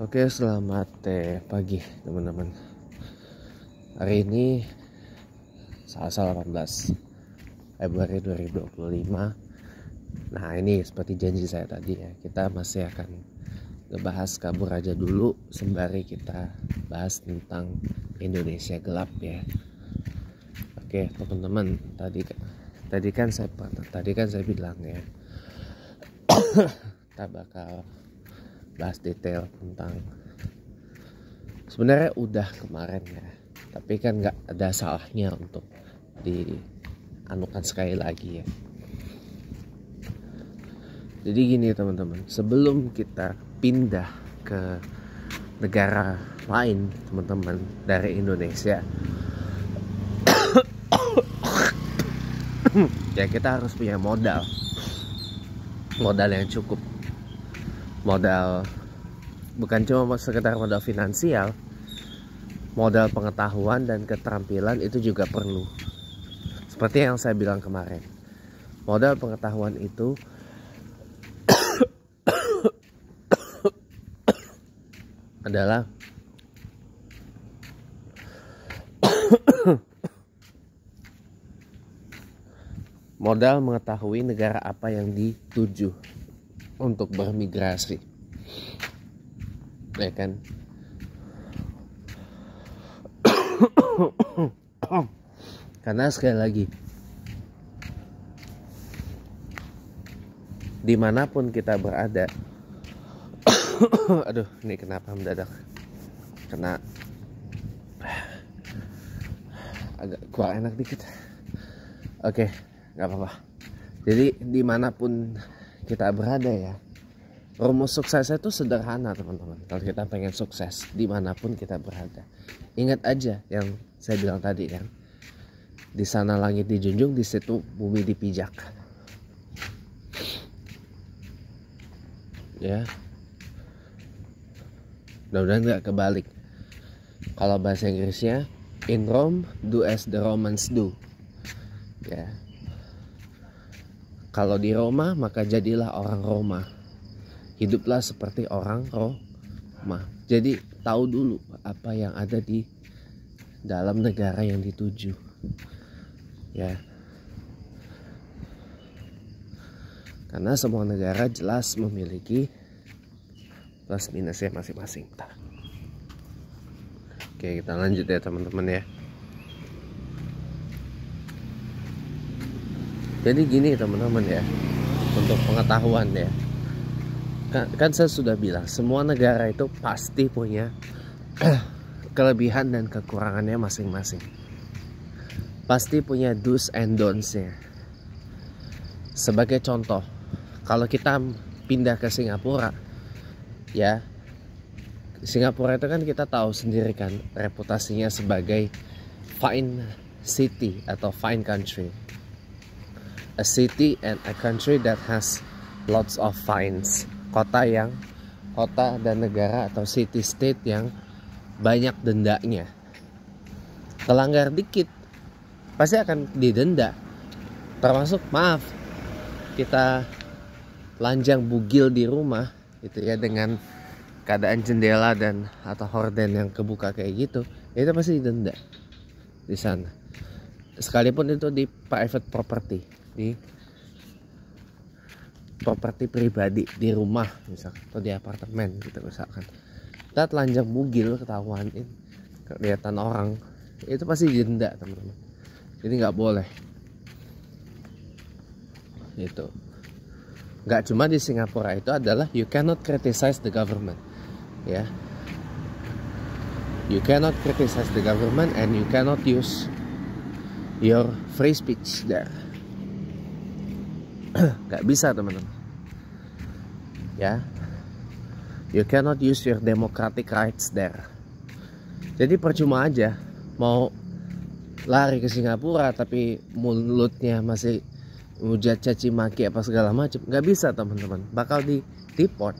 Oke, selamat pagi teman-teman. Hari ini Selasa 18 Februari 2025. Nah, ini seperti janji saya tadi ya, kita masih akan ngebahas kabur aja dulu sembari kita bahas tentang Indonesia gelap ya. Oke, teman-teman, tadi kan saya bilang ya, kita bakal bahas detail tentang, sebenarnya udah kemarin ya, tapi kan nggak ada salahnya untuk dianukan sekali lagi ya. Jadi gini teman-teman, sebelum kita pindah ke negara lain teman-teman dari Indonesia ya, kita harus punya modal yang cukup. Modal bukan cuma sekedar modal finansial, modal pengetahuan dan keterampilan itu juga perlu. Seperti yang saya bilang kemarin, modal pengetahuan itu adalah modal mengetahui negara apa yang dituju untuk bermigrasi, ya kan? Karena sekali lagi, dimanapun kita berada, aduh, ini kenapa mendadak kena agak kurang enak dikit. Oke, nggak apa-apa. Jadi dimanapun kita berada ya, rumus suksesnya itu sederhana teman-teman. Kalau kita pengen sukses dimanapun kita berada, ingat aja yang saya bilang tadi kan, di sana langit dijunjung, di situ bumi dipijak ya. Mudah-mudahan nggak kebalik. Kalau bahasa Inggrisnya, in Rome do as the Romans do ya. Kalau di Roma, maka jadilah orang Roma. Hiduplah seperti orang Roma. Jadi tahu dulu apa yang ada di dalam negara yang dituju. Ya. Karena semua negara jelas memiliki plus minusnya masing-masing. Oke, kita lanjut ya teman-teman ya. Jadi gini teman-teman ya, untuk pengetahuan ya, kan saya sudah bilang semua negara itu pasti punya kelebihan dan kekurangannya masing-masing. Pasti punya do's and don'ts-nya. Sebagai contoh, kalau kita pindah ke Singapura ya, Singapura itu kan kita tahu sendiri kan reputasinya sebagai fine city atau fine country. A city and a country that has lots of fines. Kota dan negara atau city state yang banyak dendanya. Kelanggar dikit pasti akan didenda. Termasuk, maaf, kita lanjang bugil di rumah gitu ya, dengan keadaan jendela dan atau horden yang kebuka kayak gitu, itu pasti didenda di sana. Sekalipun itu di private property, di properti pribadi, di rumah misalkan, atau di apartemen gitu misalkan. Kita telanjang bugil ketahuan, kelihatan orang, itu pasti didenda teman-teman. Jadi nggak boleh. Itu nggak cuma di Singapura, itu adalah you cannot criticize the government ya. You cannot criticize the government and you cannot use your free speech there. Gak bisa teman-teman ya. You cannot use your democratic rights there. Jadi percuma aja mau lari ke Singapura tapi mulutnya masih hujat caci maki apa segala macam, gak bisa teman-teman, bakal di deport.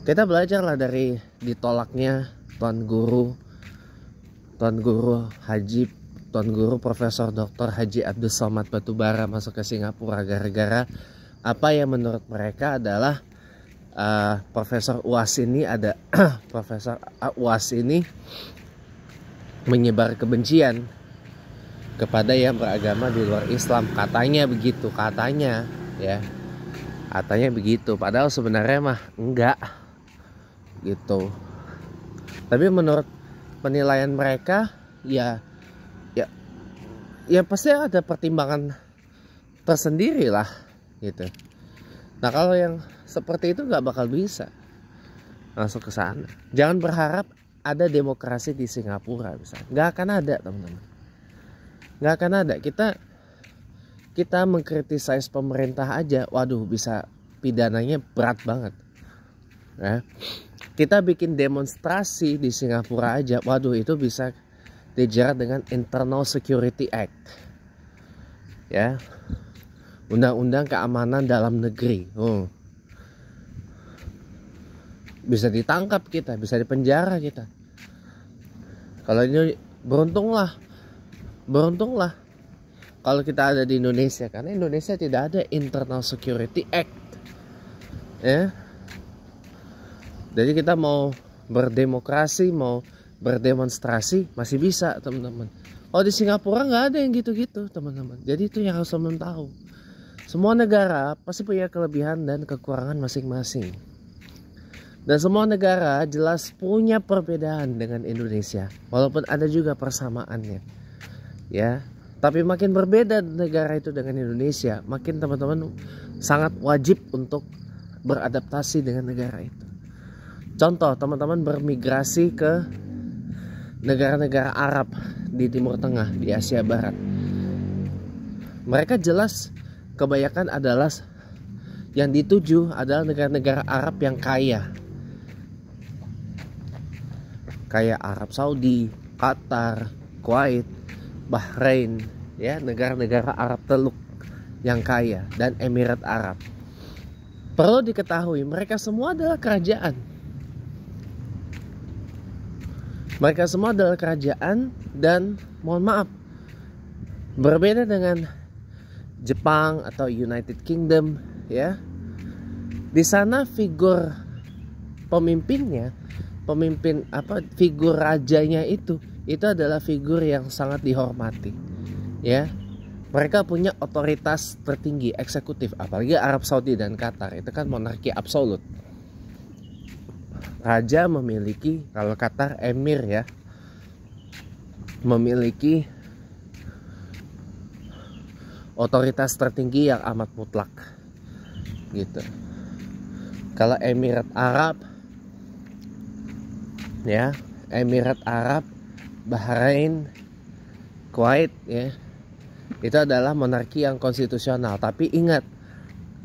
Kita belajar lah dari ditolaknya Tuan Guru Profesor Dr. Haji Abdul Somad Batubara masuk ke Singapura gara-gara apa yang menurut mereka adalah Profesor UAS ini ada Profesor UAS ini menyebar kebencian kepada yang beragama di luar Islam, katanya begitu, katanya ya, katanya begitu, padahal sebenarnya mah enggak gitu. Tapi menurut penilaian mereka ya pasti ada pertimbangan tersendiri lah gitu. Nah kalau yang seperti itu nggak bakal bisa masuk ke sana. Jangan berharap ada demokrasi di Singapura misalnya, nggak akan ada teman-teman, nggak akan ada. Kita mengkritisasi pemerintah aja, waduh bisa pidananya berat banget ya. Kita bikin demonstrasi di Singapura aja, waduh itu bisa dijerat dengan Internal Security Act ya, Undang-Undang Keamanan Dalam Negeri. Bisa ditangkap kita, bisa dipenjara kita. Kalau ini beruntunglah kalau kita ada di Indonesia, karena Indonesia tidak ada Internal Security Act ya. Jadi kita mau berdemokrasi, mau berdemonstrasi masih bisa teman-teman. Oh di Singapura nggak ada yang gitu-gitu teman-teman. Jadi itu yang harus teman tahu. Semua negara pasti punya kelebihan dan kekurangan masing-masing. Dan semua negara jelas punya perbedaan dengan Indonesia, walaupun ada juga persamaannya ya. Tapi makin berbeda negara itu dengan Indonesia, makin teman-teman sangat wajib untuk beradaptasi dengan negara itu. Contoh, teman-teman bermigrasi ke negara-negara Arab di Timur Tengah, di Asia Barat. Mereka jelas kebanyakan adalah yang dituju adalah negara-negara Arab yang kaya. Kayak Arab Saudi, Qatar, Kuwait, Bahrain, ya, negara-negara Arab Teluk yang kaya, dan Emirat Arab. Perlu diketahui, mereka semua adalah kerajaan. Mereka semua adalah kerajaan dan mohon maaf, berbeda dengan Jepang atau United Kingdom ya. Di sana figur pemimpinnya, figur rajanya itu adalah figur yang sangat dihormati ya. Mereka punya otoritas tertinggi eksekutif, apalagi Arab Saudi dan Qatar itu kan monarki absolut. Raja memiliki, kalau Qatar emir ya, memiliki otoritas tertinggi yang amat mutlak gitu. Kalau Emirat Arab ya, Emirat Arab, Bahrain, Kuwait ya, itu adalah monarki yang konstitusional. Tapi ingat,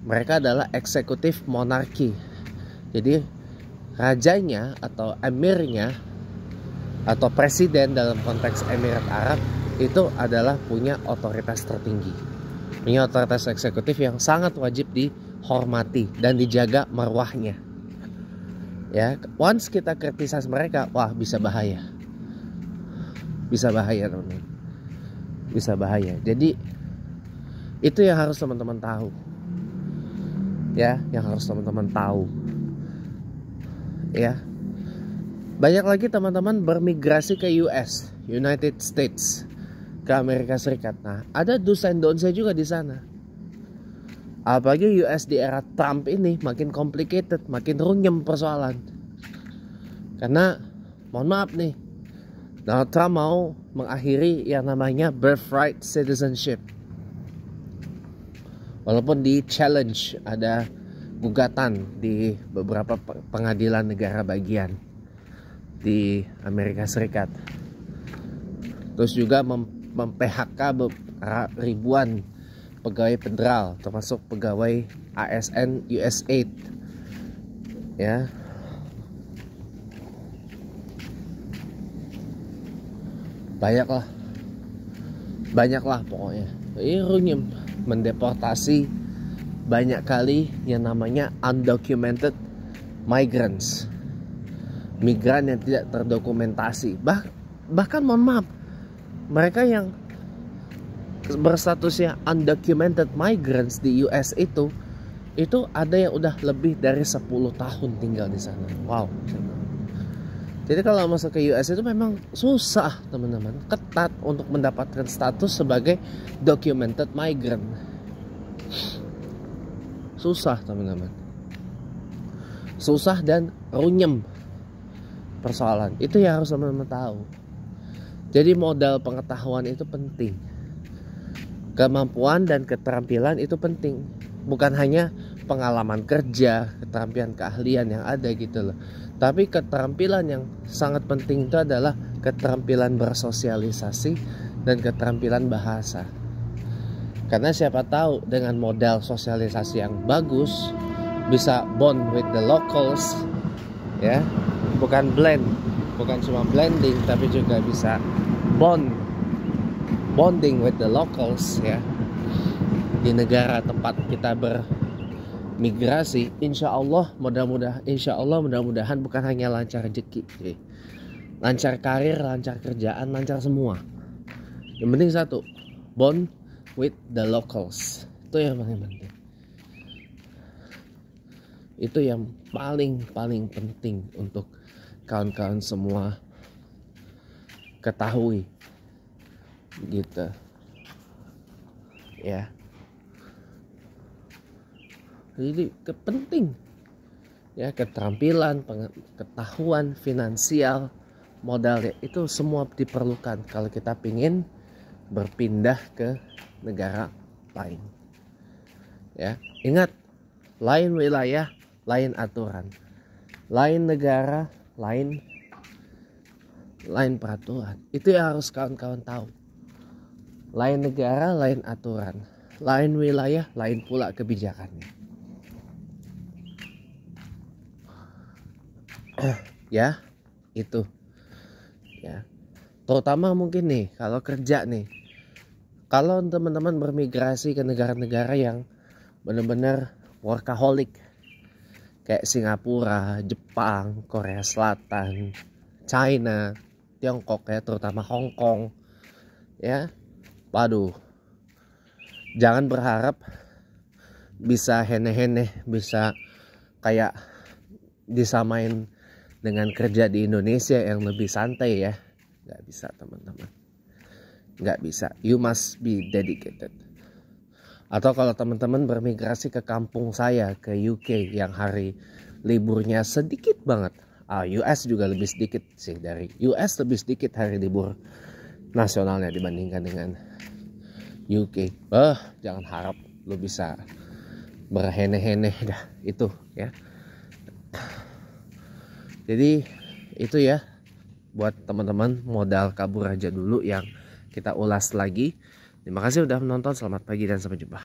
mereka adalah eksekutif monarki. Jadi rajanya atau emirnya atau presiden dalam konteks Emirat Arab itu adalah punya otoritas tertinggi, punya otoritas eksekutif yang sangat wajib dihormati dan dijaga marwahnya ya. Once kita kritisasi mereka, wah bisa bahaya teman-teman, bisa bahaya. Jadi itu yang harus teman-teman tahu ya, yang harus teman-teman tahu ya. Banyak lagi teman-teman bermigrasi ke US, United States, ke Amerika Serikat. Nah, ada do's and don'ts juga di sana. Apalagi US di era Trump ini makin complicated, makin runyam persoalan. Karena mohon maaf nih, Donald Trump mau mengakhiri yang namanya birthright citizenship. Walaupun di challenge, ada gugatan di beberapa pengadilan negara bagian di Amerika Serikat. Terus juga mem-PHK ribuan pegawai federal, termasuk pegawai ASN USAID ya. Banyaklah pokoknya. Ini runyam, mendeportasi banyak kali yang namanya undocumented migrants, migran yang tidak terdokumentasi. Bahkan mohon maaf, mereka yang berstatusnya undocumented migrants di US itu itu ada yang udah lebih dari 10 tahun tinggal di sana. Wow. Jadi kalau masuk ke US itu memang susah teman-teman, ketat untuk mendapatkan status sebagai documented migrant. Susah teman-teman, susah dan runyem persoalan. Itu yang harus teman-teman tahu. Jadi modal pengetahuan itu penting, kemampuan dan keterampilan itu penting. Bukan hanya pengalaman kerja, keterampilan, keahlian yang ada gitu loh. Tapi keterampilan yang sangat penting itu adalah keterampilan bersosialisasi dan keterampilan bahasa. Karena siapa tahu dengan modal sosialisasi yang bagus bisa bond with the locals, ya, bukan blend, bukan cuma blending, tapi juga bisa bonding with the locals, ya, di negara tempat kita bermigrasi. Insya Allah mudah-mudahan bukan hanya lancar rezeki, lancar karir, lancar kerjaan, lancar semua. Yang penting satu, bond with the locals. Itu yang paling penting. Itu yang paling penting untuk kawan-kawan semua ketahui, gitu ya. Jadi penting ya, keterampilan, pengetahuan, finansial, modal, itu semua diperlukan kalau kita pingin berpindah ke negara lain. Ya, ingat, lain wilayah, lain aturan, lain negara, lain peraturan. Itu yang harus kawan-kawan tahu. Lain negara, lain aturan, lain wilayah, lain pula kebijakannya. Ya, itu ya. Terutama mungkin nih kalau kerja nih, kalau teman-teman bermigrasi ke negara-negara yang benar-benar workaholic kayak Singapura, Jepang, Korea Selatan, China, Tiongkok ya, terutama Hong Kong ya. Waduh, jangan berharap bisa heneh-heneh, bisa kayak disamain dengan kerja di Indonesia yang lebih santai ya. Nggak bisa teman-teman, nggak bisa. You must be dedicated. Atau kalau teman-teman bermigrasi ke kampung saya, ke UK yang hari liburnya sedikit banget, US juga lebih sedikit sih, dari US lebih sedikit hari libur nasionalnya dibandingkan dengan UK. Jangan harap lo bisa berheneh-heneh dah itu ya. Jadi itu ya, buat teman-teman modal kabur aja dulu yang kita ulas lagi. Terima kasih udah menonton, selamat pagi dan sampai jumpa.